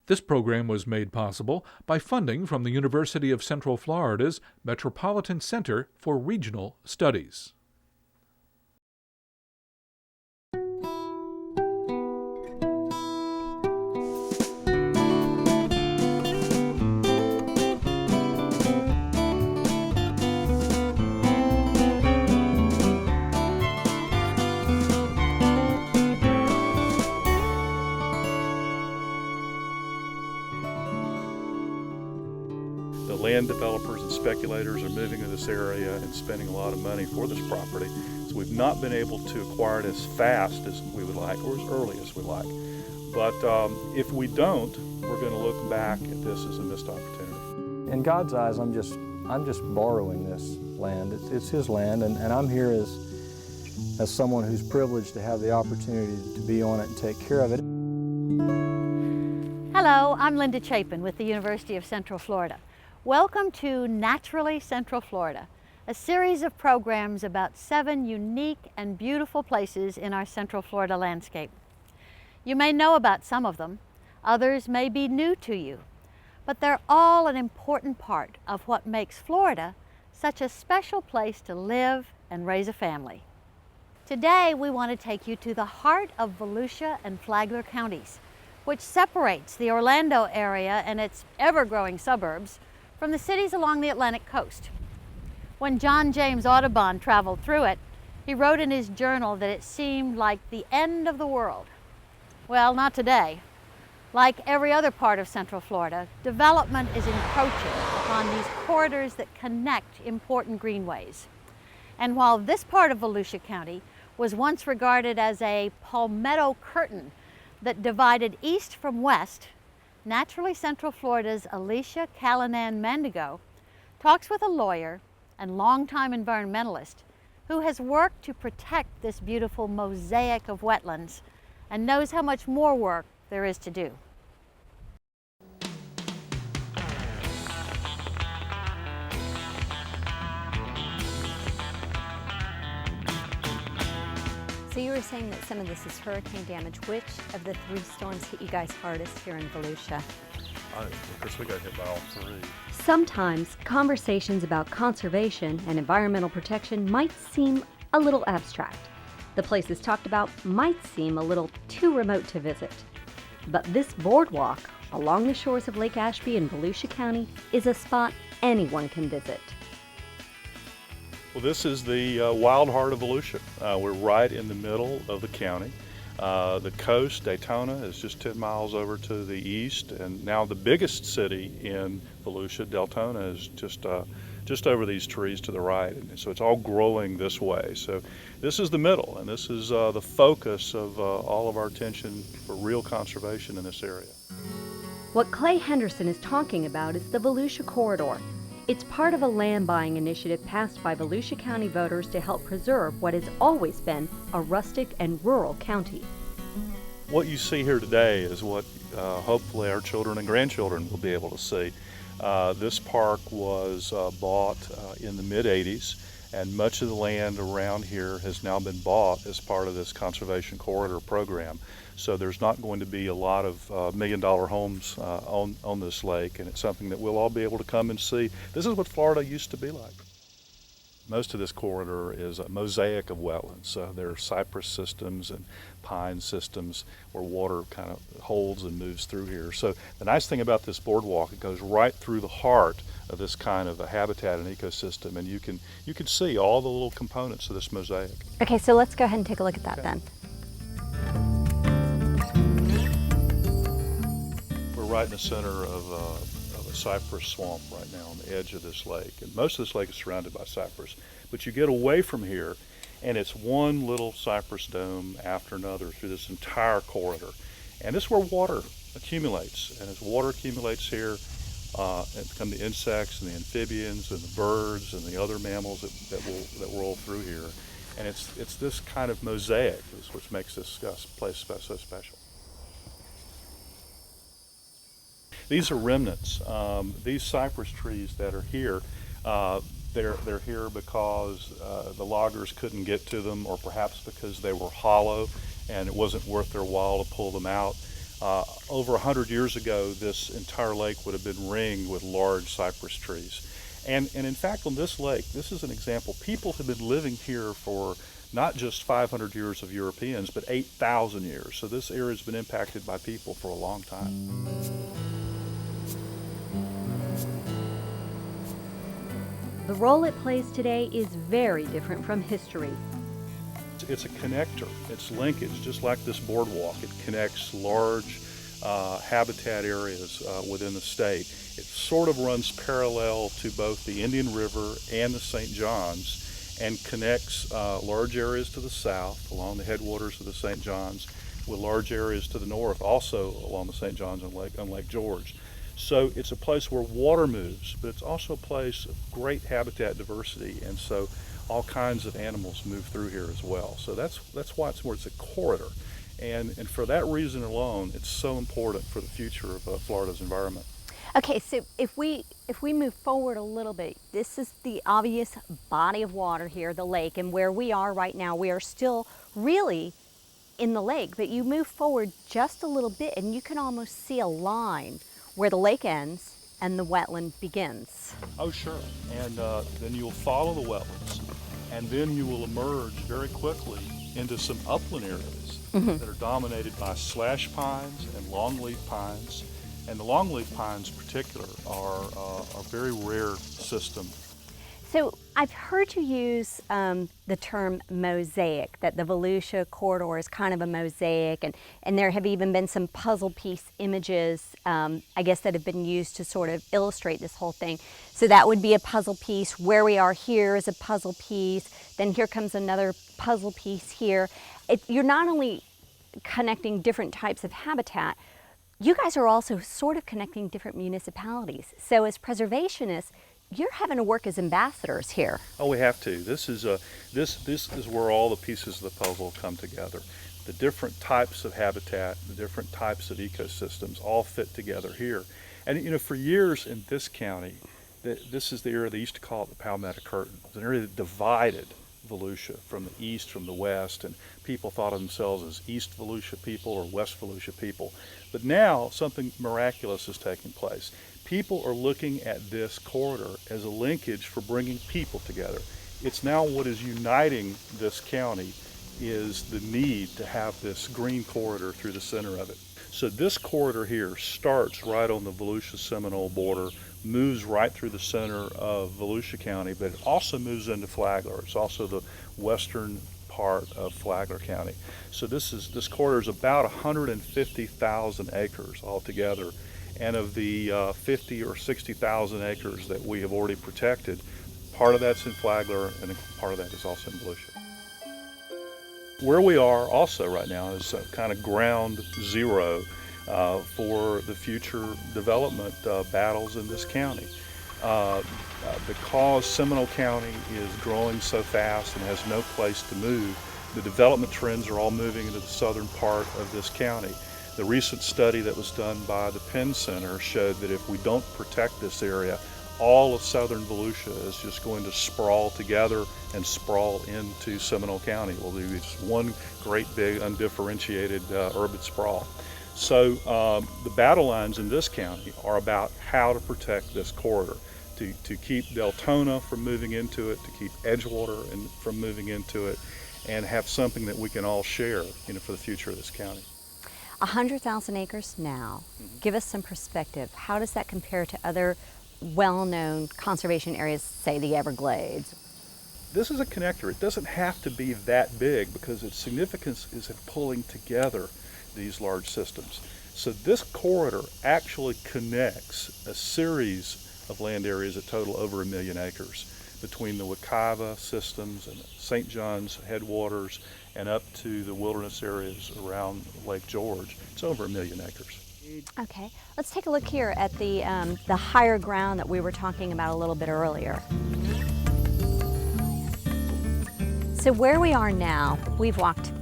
This program was made possible by funding from the University of Central Florida's Metropolitan Center for Regional Studies. Land developers and speculators are moving to this area and spending a lot of money for this property. So we've not been able to acquire it as fast as we would like or as early as we like. But if we don't, we're going to look back at this as a missed opportunity. In God's eyes, I'm just borrowing this land. It's His land, and I'm here as someone who's privileged to have the opportunity to be on it and take care of it. Hello, I'm Linda Chapin with the University of Central Florida. Welcome to Naturally Central Florida, a series of programs about 7 unique and beautiful places in our Central Florida landscape. You may know about some of them, others may be new to you, but they're all an important part of what makes Florida such a special place to live and raise a family. Today we want to take you to the heart of Volusia and Flagler counties, which separates the Orlando area and its ever-growing suburbs from the cities along the Atlantic coast. When John James Audubon traveled through it, he wrote in his journal that it seemed like the end of the world. Well, not today. Like every other part of Central Florida, development is encroaching upon these corridors that connect important greenways. And while this part of Volusia County was once regarded as a palmetto curtain that divided east from west, Naturally Central Florida's Alicia Callanan Mandigo talks with a lawyer and longtime environmentalist who has worked to protect this beautiful mosaic of wetlands and knows how much more work there is to do. So you were saying that some of this is hurricane damage. Which of the 3 storms hit you guys hardest here in Volusia? Of course, we got hit by all 3. Sometimes conversations about conservation and environmental protection might seem a little abstract. The places talked about might seem a little too remote to visit. But this boardwalk along the shores of Lake Ashby in Volusia County is a spot anyone can visit. Well, this is the wild heart of Volusia. We're right in the middle of the county. The coast, Daytona, is just 10 miles over to the east, and now the biggest city in Volusia, Deltona, is just over these trees to the right, and so it's all growing this way. So this is the middle, and this is the focus of all of our attention for real conservation in this area. What Clay Henderson is talking about is the Volusia Corridor. It's part of a land buying initiative passed by Volusia County voters to help preserve what has always been a rustic and rural county. What you see here today is what hopefully our children and grandchildren will be able to see. This park was bought in the mid-'80s, and much of the land around here has now been bought as part of this Conservation Corridor program. So there's not going to be a lot of million-dollar homes on this lake, and it's something that we'll all be able to come and see. This is what Florida used to be like. Most of this corridor is a mosaic of wetlands. So there are cypress systems and pine systems where water kind of holds and moves through here. So the nice thing about this boardwalk, it goes right through the heart of this kind of a habitat and ecosystem, and you can see all the little components of this mosaic. Okay, so let's go ahead and take a look at that then. We're right in the center of a cypress swamp right now on the edge of this lake. And most of this lake is surrounded by cypress. But you get away from here, and it's one little cypress dome after another through this entire corridor. And this is where water accumulates. And as water accumulates here, it come the insects and the amphibians and the birds and the other mammals that roll through here. And it's this kind of mosaic which makes this place so special. These are remnants. These cypress trees that are here, they're here because the loggers couldn't get to them, or perhaps because they were hollow and it wasn't worth their while to pull them out. Over 100 years ago, this entire lake would have been ringed with large cypress trees. And in fact, on this lake, this is an example. People have been living here for not just 500 years of Europeans, but 8,000 years. So this area has been impacted by people for a long time. The role it plays today is very different from history. It's a connector. It's linkage, just like this boardwalk. It connects large habitat areas within the state. It sort of runs parallel to both the Indian River and the St. Johns, and connects large areas to the south along the headwaters of the St. Johns with large areas to the north also along the St. Johns and Lake George. So it's a place where water moves, but it's also a place of great habitat diversity, and so all kinds of animals move through here as well. So that's why it's a corridor, and for that reason alone, it's so important for the future of Florida's environment. Okay, so if we move forward a little bit, this is the obvious body of water here, the lake, and where we are right now, we are still really in the lake, but you move forward just a little bit and you can almost see a line where the lake ends and the wetland begins. Oh, sure. And then you'll follow the wetlands, and then you will emerge very quickly into some upland areas that are dominated by slash pines and longleaf pines. And the longleaf pines in particular are a very rare system. So I've heard you use the term mosaic, that the Volusia Corridor is kind of a mosaic, and there have even been some puzzle piece images, I guess, that have been used to sort of illustrate this whole thing. So that would be a puzzle piece. Where we are here is a puzzle piece. Then here comes another puzzle piece here. You're not only connecting different types of habitat, you guys are also sort of connecting different municipalities. So as preservationists, you're having to work as ambassadors here. Oh, we have to. This is where all the pieces of the puzzle come together. The different types of habitat, the different types of ecosystems all fit together here. And you know, for years in this county, this is the area they used to call it the Palmetto Curtain. It was an area that divided Volusia from the east, from the west, and people thought of themselves as East Volusia people or West Volusia people. But now something miraculous is taking place. People are looking at this corridor as a linkage for bringing people together. It's now what is uniting this county is the need to have this green corridor through the center of it. So this corridor here starts right on the Volusia-Seminole border, moves right through the center of Volusia County, but it also moves into Flagler. It's also the western part of Flagler County. So this corridor is about 150,000 acres altogether, and of the 50 or 60,000 acres that we have already protected, part of that's in Flagler and part of that is also in Volusia. Where we are also right now is kind of ground zero for the future development battles in this county. Because Seminole County is growing so fast and has no place to move, the development trends are all moving into the southern part of this county. The recent study that was done by the Penn Center showed that if we don't protect this area, all of southern Volusia is just going to sprawl together and sprawl into Seminole County. We'll do just one great big undifferentiated urban sprawl. So the battle lines in this county are about how to protect this corridor, to keep Deltona from moving into it, to keep Edgewater from moving into it, and have something that we can all share, for the future of this county. 100,000 acres now. Give us some perspective. How does that compare to other well-known conservation areas, say the Everglades? This is a connector. It doesn't have to be that big because its significance is in pulling together these large systems. So this corridor actually connects a series of land areas that total over 1 million acres between the Wekiva systems and St. John's headwaters and up to the wilderness areas around Lake George. It's over 1 million acres. Okay, let's take a look here at the higher ground that we were talking about a little bit earlier. So where we are now, we've walked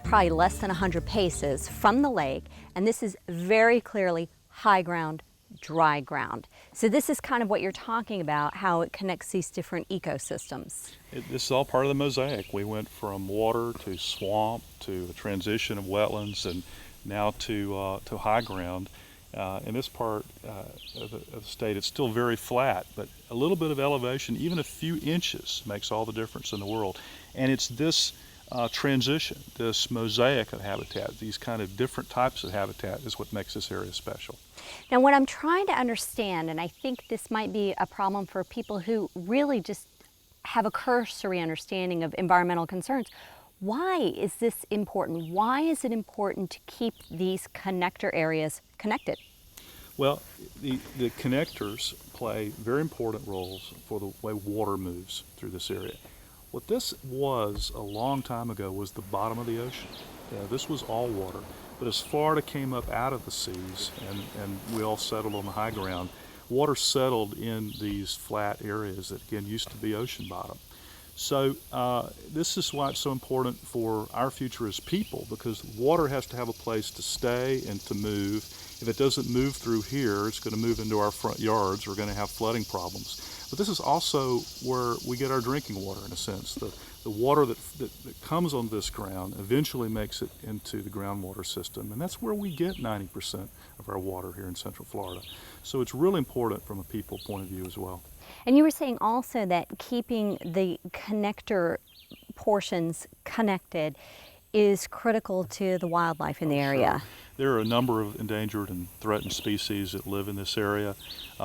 probably less than 100 paces from the lake, and this is very clearly high ground, dry ground. So this is kind of what you're talking about, how it connects these different ecosystems. This is all part of the mosaic. We went from water to swamp to a transition of wetlands, and now to high ground. In this part of the state, it's still very flat, but a little bit of elevation, even a few inches, makes all the difference in the world. And it's this transition, this mosaic of habitat, these kind of different types of habitat is what makes this area special. Now, what I'm trying to understand, and I think this might be a problem for people who really just have a cursory understanding of environmental concerns, why is this important? Why is it important to keep these connector areas connected? Well, the connectors play very important roles for the way water moves through this area. What this was a long time ago was the bottom of the ocean. This was all water. But as Florida came up out of the seas and we all settled on the high ground, water settled in these flat areas that again used to be ocean bottom. So this is why it's so important for our future as people, because water has to have a place to stay and to move. If it doesn't move through here, it's going to move into our front yards. We're going to have flooding problems. But this is also where we get our drinking water, in a sense. The water that comes on this ground eventually makes it into the groundwater system, and that's where we get 90% of our water here in Central Florida. So it's really important from a people point of view as well. And you were saying also that keeping the connector portions connected is critical to the wildlife in the area. Sure. There are a number of endangered and threatened species that live in this area.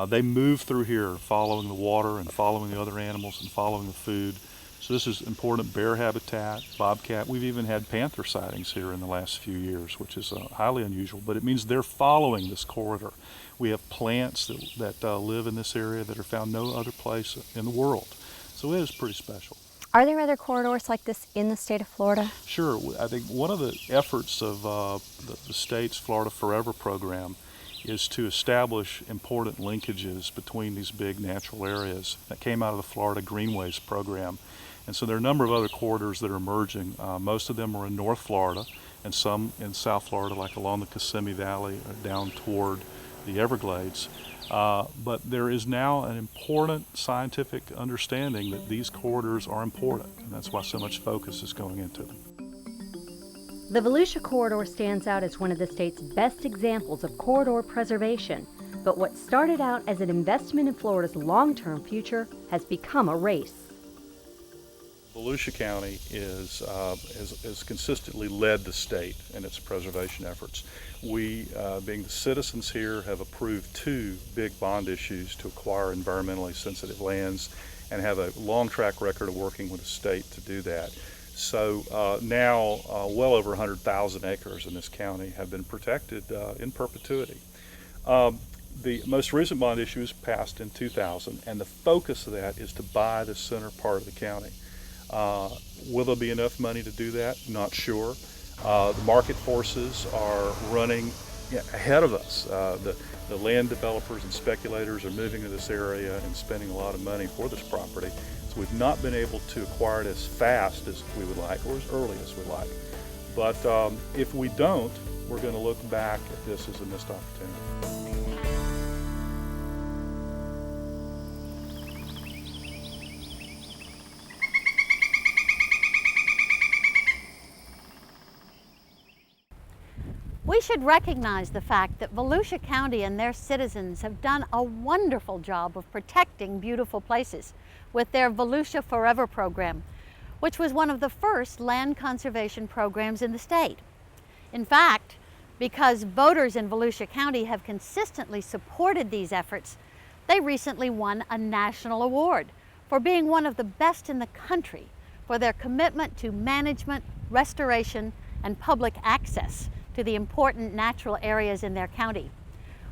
They move through here following the water and following the other animals and following the food. So this is important bear habitat, bobcat. We've even had panther sightings here in the last few years, which is highly unusual, but it means they're following this corridor. We have plants that live in this area that are found no other place in the world. So it is pretty special. Are there other corridors like this in the state of Florida? Sure. I think one of the efforts of the state's Florida Forever program is to establish important linkages between these big natural areas. That came out of the Florida Greenways program. And so there are a number of other corridors that are emerging. Most of them are in North Florida and some in South Florida, like along the Kissimmee Valley down toward the Everglades. But there is now an important scientific understanding that these corridors are important, and that's why so much focus is going into them. The Volusia Corridor stands out as one of the state's best examples of corridor preservation, but what started out as an investment in Florida's long-term future has become a race. Volusia County has consistently led the state in its preservation efforts. We, being the citizens here, have approved 2 big bond issues to acquire environmentally sensitive lands and have a long track record of working with the state to do that. So now well over 100,000 acres in this county have been protected in perpetuity. The most recent bond issue was passed in 2000, and the focus of that is to buy the center part of the county. Will there be enough money to do that? Not sure. The market forces are running ahead of us. The land developers and speculators are moving to this area and spending a lot of money for this property. So we've not been able to acquire it as fast as we would like or as early as we like. But if we don't, we're going to look back at this as a missed opportunity. We should recognize the fact that Volusia County and their citizens have done a wonderful job of protecting beautiful places with their Volusia Forever program, which was one of the first land conservation programs in the state. In fact, because voters in Volusia County have consistently supported these efforts, they recently won a national award for being one of the best in the country for their commitment to management, restoration, and public access to the important natural areas in their county.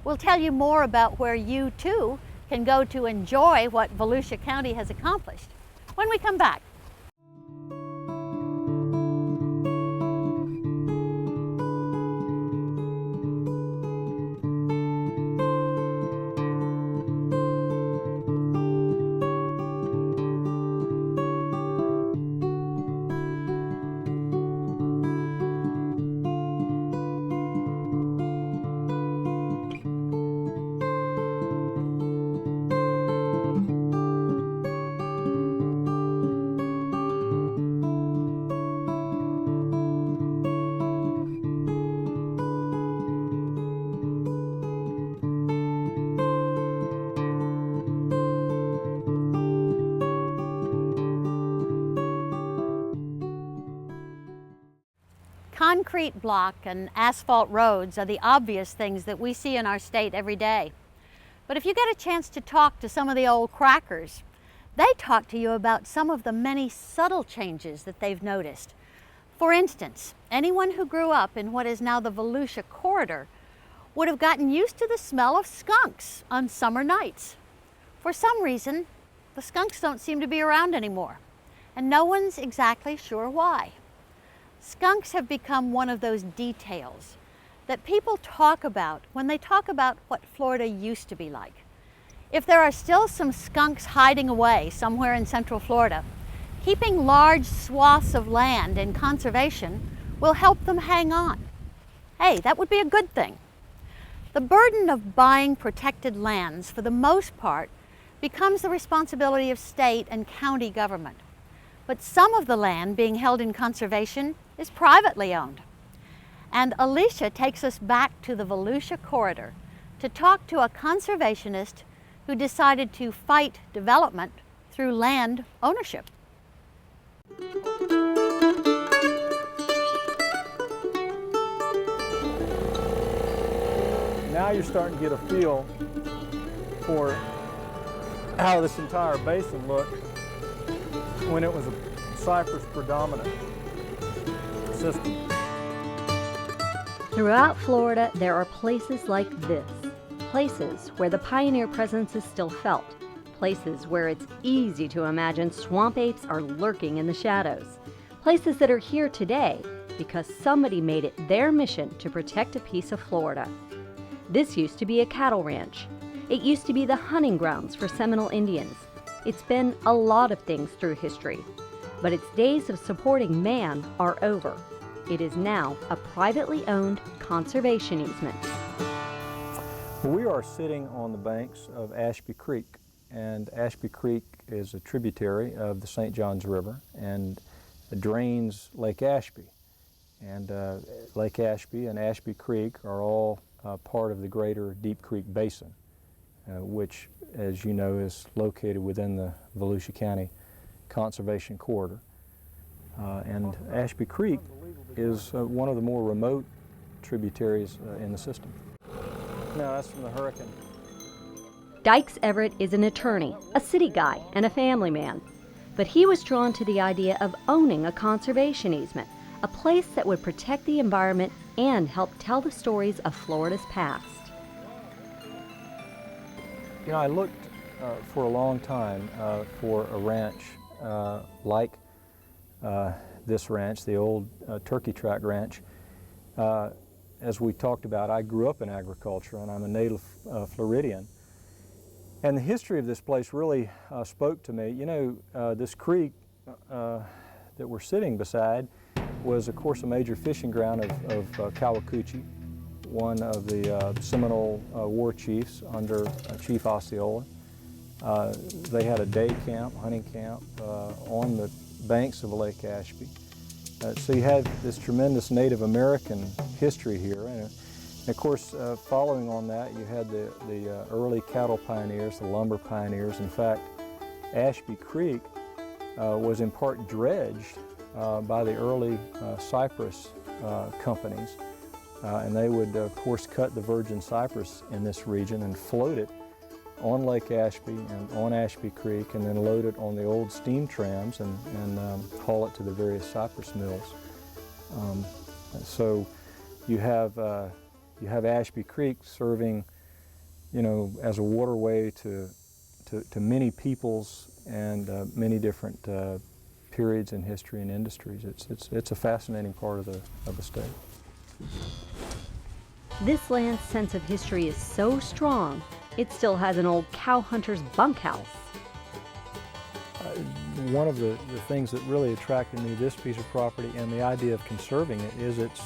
We'll tell you more about where you too can go to enjoy what Volusia County has accomplished when we come back. Concrete block and asphalt roads are the obvious things that we see in our state every day. But if you get a chance to talk to some of the old crackers, they talk to you about some of the many subtle changes that they've noticed. For instance, anyone who grew up in what is now the Volusia Corridor would have gotten used to the smell of skunks on summer nights. For some reason, the skunks don't seem to be around anymore, and no one's exactly sure why. Skunks have become one of those details that people talk about when they talk about what Florida used to be like. If there are still some skunks hiding away somewhere in Central Florida, keeping large swaths of land in conservation will help them hang on. Hey, that would be a good thing. The burden of buying protected lands, for the most part, becomes the responsibility of state and county government. But some of the land being held in conservation is privately owned. And Alicia takes us back to the Volusia Corridor to talk to a conservationist who decided to fight development through land ownership. Now you're starting to get a feel for how this entire basin looked when it was a cypress predominant system. Throughout Florida, there are places like this. Places where the pioneer presence is still felt. Places where it's easy to imagine swamp apes are lurking in the shadows. Places that are here today because somebody made it their mission to protect a piece of Florida. This used to be a cattle ranch. It used to be the hunting grounds for Seminole Indians. It's been a lot of things through history, but its days of supporting man are over. It is now a privately owned conservation easement. We are sitting on the banks of Ashby Creek, and Ashby Creek is a tributary of the St. Johns River and drains Lake Ashby. And Lake Ashby and Ashby Creek are all part of the greater Deep Creek Basin, which, as you know, is located within the Volusia County Conservation Corridor. And Ashby Creek is one of the more remote tributaries in the system. No, that's from the hurricane. Dykes Everett is an attorney, a city guy, and a family man. But he was drawn to the idea of owning a conservation easement, a place that would protect the environment and help tell the stories of Florida's past. You know, I looked for a long time for a ranch like this ranch, the old Turkey Track Ranch. As we talked about, I grew up in agriculture and I'm a native Floridian. And the history of this place really spoke to me. You know, this creek that we're sitting beside was, of course, a major fishing ground of Cowacuchee, one of the Seminole war chiefs under Chief Osceola. They had a day camp, hunting camp, on the banks of Lake Ashby. So you had this tremendous Native American history here. And of course, following on that, you had the early cattle pioneers, the lumber pioneers. In fact, Ashby Creek was in part dredged by the early cypress companies. And they would, of course, cut the virgin cypress in this region and float it on Lake Ashby and on Ashby Creek, and then load it on the old steam trams and haul it to the various cypress mills. So you have Ashby Creek serving, you know, as a waterway to many peoples and many different periods in history and industries. It's a fascinating part of the state. This land's sense of history is so strong, it still has an old cow hunter's bunkhouse. One of the things that really attracted me to this piece of property and the idea of conserving it is its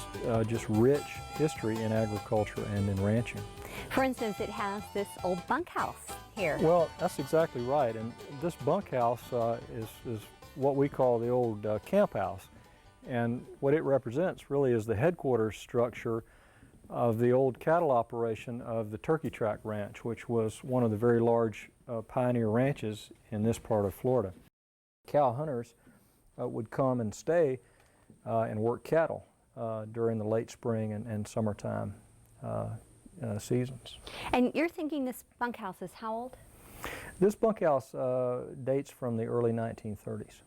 just rich history in agriculture and in ranching. For instance, it has this old bunkhouse here. Well, that's exactly right. And this bunkhouse is what we call the old camp house. And what it represents really is the headquarters structure of the old cattle operation of the Turkey Track Ranch, which was one of the very large pioneer ranches in this part of Florida. Cow hunters would come and stay and work cattle during the late spring and summertime seasons. And you're thinking this bunkhouse is how old? This bunkhouse dates from the early 1930s.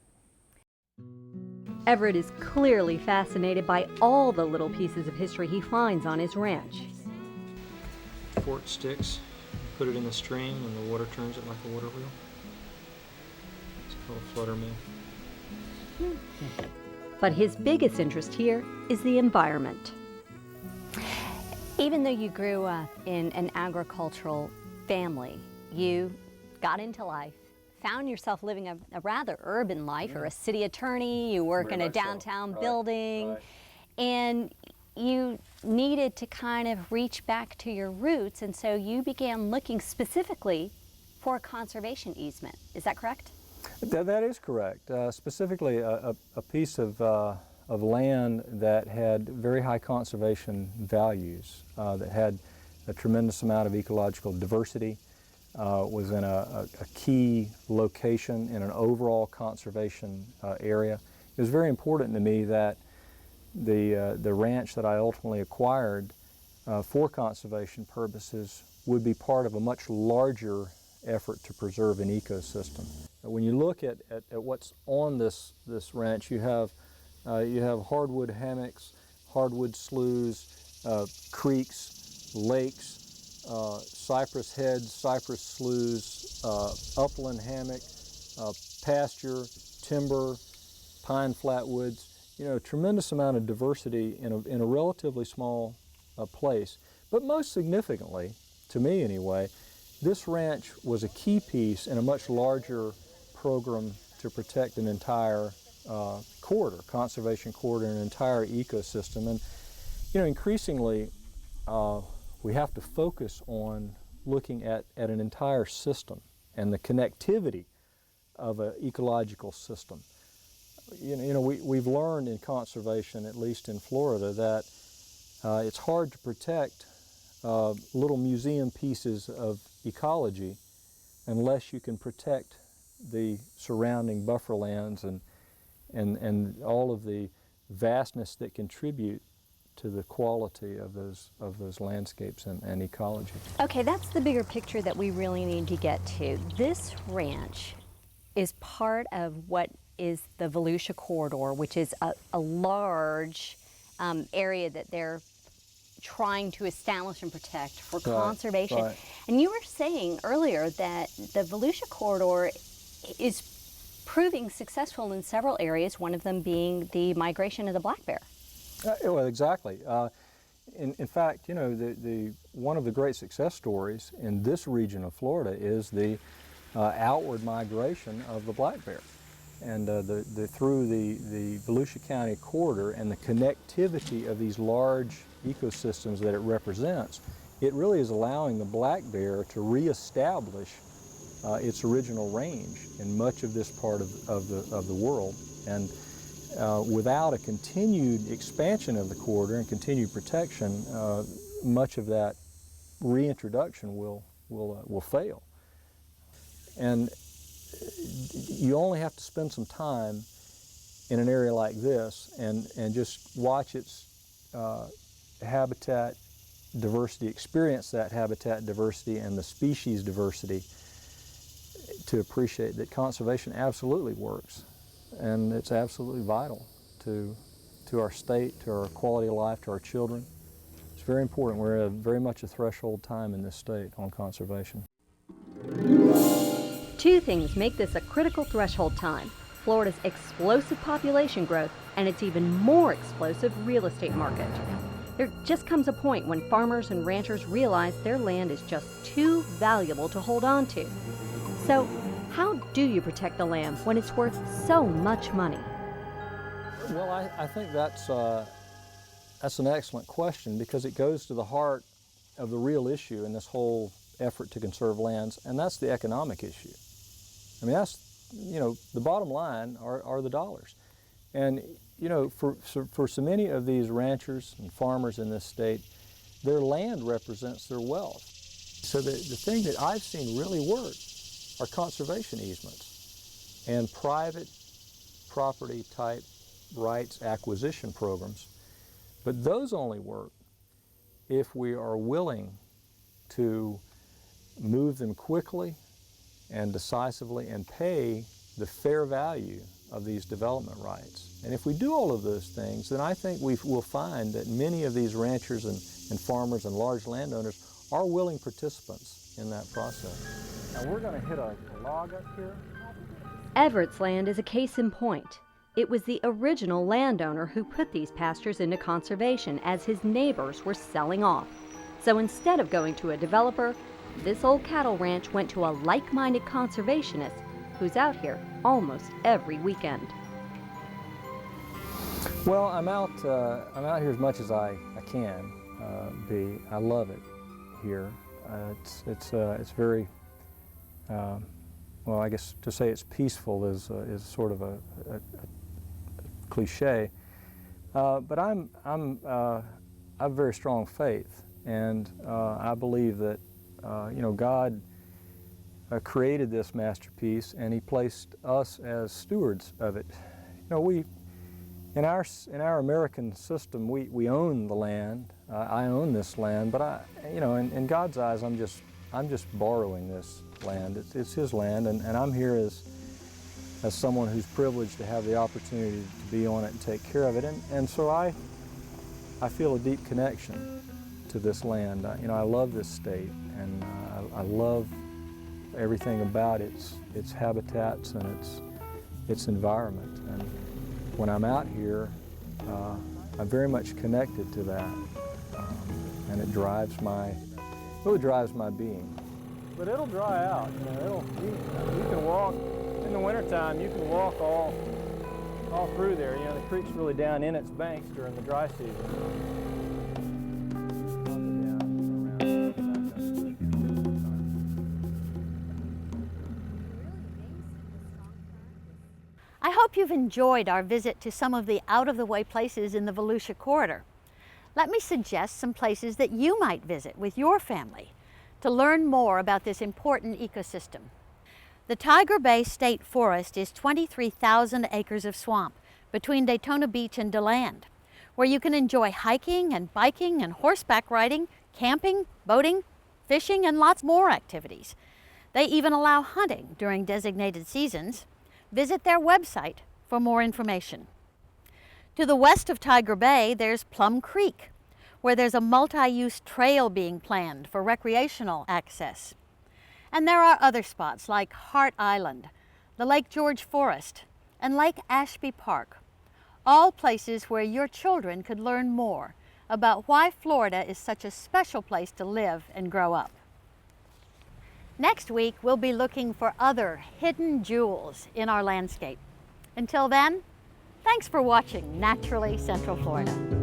Everett is clearly fascinated by all the little pieces of history he finds on his ranch. Fork sticks, put it in the stream, and the water turns it like a water wheel. It's called a flutter mill. But his biggest interest here is the environment. Even though you grew up in an agricultural family, you got into life, found yourself living a rather urban life. You're a city attorney, you work in a downtown building, and you needed to kind of reach back to your roots, and so you began looking specifically for a conservation easement. Is that correct? That is correct. Specifically, a piece of land that had very high conservation values, that had a tremendous amount of ecological diversity, was in a key location in an overall conservation area. It was very important to me that the ranch that I ultimately acquired for conservation purposes would be part of a much larger effort to preserve an ecosystem. When you look at what's on this ranch, you have hardwood hammocks, hardwood sloughs, creeks, lakes, cypress heads, cypress sloughs, upland hammock, pasture, timber, pine flatwoods. You know, a tremendous amount of diversity in a relatively small place. But most significantly, to me anyway, this ranch was a key piece in a much larger program to protect an entire corridor, conservation corridor, an entire ecosystem. And, you know, increasingly, we have to focus on looking at an entire system and the connectivity of an ecological system. You know, we've learned in conservation, at least in Florida, that it's hard to protect little museum pieces of ecology unless you can protect the surrounding buffer lands and all of the vastness that contribute to the quality of those landscapes and ecology. Okay, that's the bigger picture that we really need to get to. This ranch is part of what is the Volusia Corridor, which is a large area that they're trying to establish and protect for conservation. Right. And you were saying earlier that the Volusia Corridor is proving successful in several areas, one of them being the migration of the black bear. Well, exactly. In fact, you know, one of the great success stories in this region of Florida is the outward migration of the black bear. And through the Volusia County corridor and the connectivity of these large ecosystems that it represents, it really is allowing the black bear to reestablish its original range in much of this part of the world. And without a continued expansion of the corridor and continued protection, much of that reintroduction will fail. And you only have to spend some time in an area like this and just watch its habitat diversity, experience that habitat diversity and the species diversity to appreciate that conservation absolutely works. And it's absolutely vital to our state, to our quality of life, to our children. It's very important. We're at very much a threshold time in this state on conservation. Two things make this a critical threshold time: Florida's explosive population growth and its even more explosive real estate market. There just comes a point when farmers and ranchers realize their land is just too valuable to hold on to. So, how do you protect the land when it's worth so much money? Well, I think that's an excellent question, because it goes to the heart of the real issue in this whole effort to conserve lands, and that's the economic issue. I mean, that's, you know, the bottom line are the dollars. And, you know, for so many of these ranchers and farmers in this state, their land represents their wealth. So the thing that I've seen really work are conservation easements and private property type rights acquisition programs But those only work if we are willing to move them quickly and decisively and pay the fair value of these development rights. And if we do all of those things, then I think we will find that many of these ranchers and farmers and large landowners are willing participants in that process. Now we're going to hit a log up here. Everett's land is a case in point. It was the original landowner who put these pastures into conservation as his neighbors were selling off. So instead of going to a developer, this old cattle ranch went to a like-minded conservationist who's out here almost every weekend. Well, I'm out here as much as I can be. I love it here. It's very well, I guess to say it's peaceful is sort of a cliche, but I'm a very strong faith, and I believe that you know, God created this masterpiece, and He placed us as stewards of it. You know, we in our American system, we own the land. I own this land, but you know, in God's eyes, I'm just borrowing this land. It's His land, and I'm here as someone who's privileged to have the opportunity to be on it and take care of it. And so I feel a deep connection to this land. You know, I love this state, and I love everything about its habitats and its environment. And when I'm out here, I'm very much connected to that, and it really drives my being. But it'll dry out. You know, you can walk in the wintertime. You can walk all through there. You know, the creek's really down in its banks during the dry season. I hope you've enjoyed our visit to some of the out-of-the-way places in the Volusia Corridor. Let me suggest some places that you might visit with your family to learn more about this important ecosystem. The Tiger Bay State Forest is 23,000 acres of swamp between Daytona Beach and DeLand, where you can enjoy hiking and biking and horseback riding, camping, boating, fishing, and lots more activities. They even allow hunting during designated seasons. Visit their website for more information. To the west of Tiger Bay, there's Plum Creek, where there's a multi-use trail being planned for recreational access. And there are other spots like Hart Island, the Lake George Forest, and Lake Ashby Park, all places where your children could learn more about why Florida is such a special place to live and grow up. Next week, we'll be looking for other hidden jewels in our landscape. Until then, thanks for watching Naturally Central Florida.